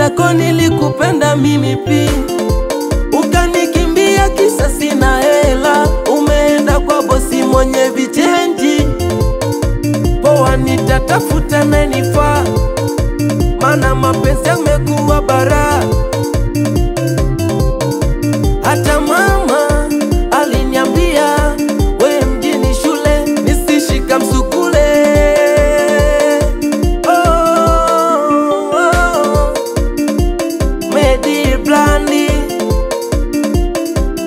mwenzako nilikupenda mimi pia, ukanikimbia kisa sina hela. Umeenda kwa bosi mwenye vichenji, poa nitatafuta menifaa, mana mapenzi yamekuwa bara. Hata mama aliniambia we mjini shule nisishika msukule. Medi Blandi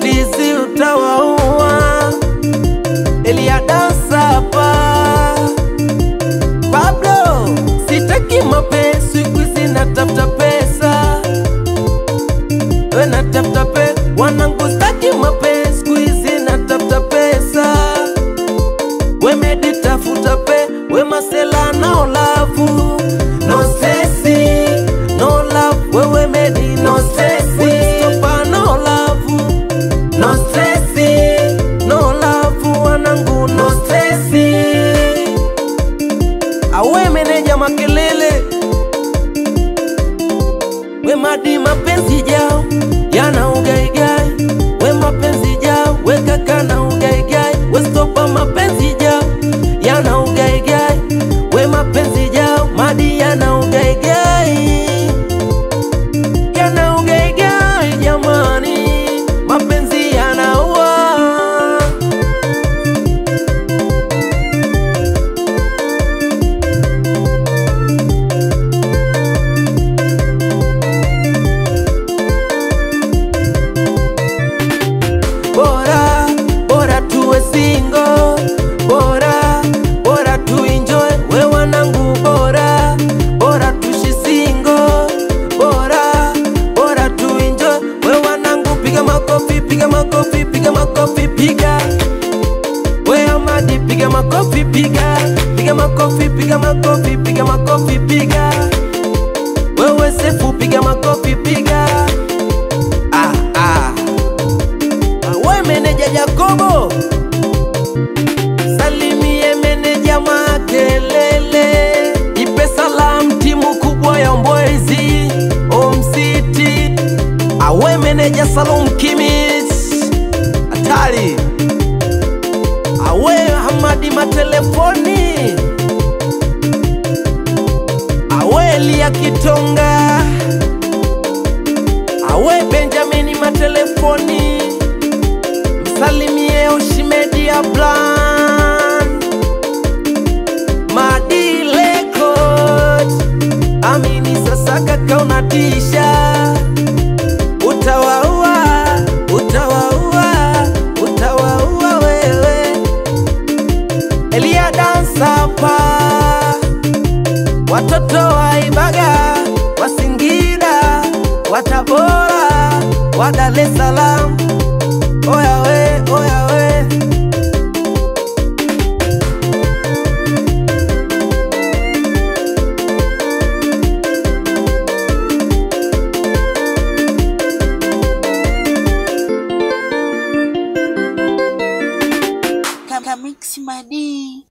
tizi utawaua, Elia dansa pa Pablo. Sitaki mapenzi kuizi natafuta pesa, we natafuta pesa. Wanangu staki mapenzi kuizi natafuta pesa, we Medi tafuta pe. We masela no love, no stressi, no love. We Medi no stressi, stopa no love, no stressi, no love. Wanangu no stressi. Awe meneja makelele, we Madi mapenzi jao yana ugaigai. We mapenzi jao, we kaka na ugaigai. We stopa mapenzi jao yana ugaigai. We mapenzi jao Madi yana ugaigai, yana ugaigai jamani, mapenzi yanaua. Bora, bora tuwe single, bora, bora tu enjoy. We wanangu bora, bora tushi single, bora, bora tu enjoy. We wanangu piga makofi, piga makofi, piga makofi, piga. We Amadi piga makofi, piga. Piga makofi, piga makofi, piga makofi, piga. Wewe Sefu piga makofi, piga. We meneja Jacobo, salimie meneja Makelele. Ipe salam timu kubwa ya Mbwezi Home City. Awe meneja Salum Kimis hatari. Awe Hamadi matelefoni. Awe Elia Kitonga. Awe Benjamini matelefoni. Salimie Oshimedia Bland, Madi Lekot. Amini sasa kaka unatisha, utawaua, utawaua, utawaua wewe. Elia dansa pa watoto wa Ibaga, wa Singida, wa Tabora, wa Dar es Salaam. Oya we, oya we. Kamix Madi.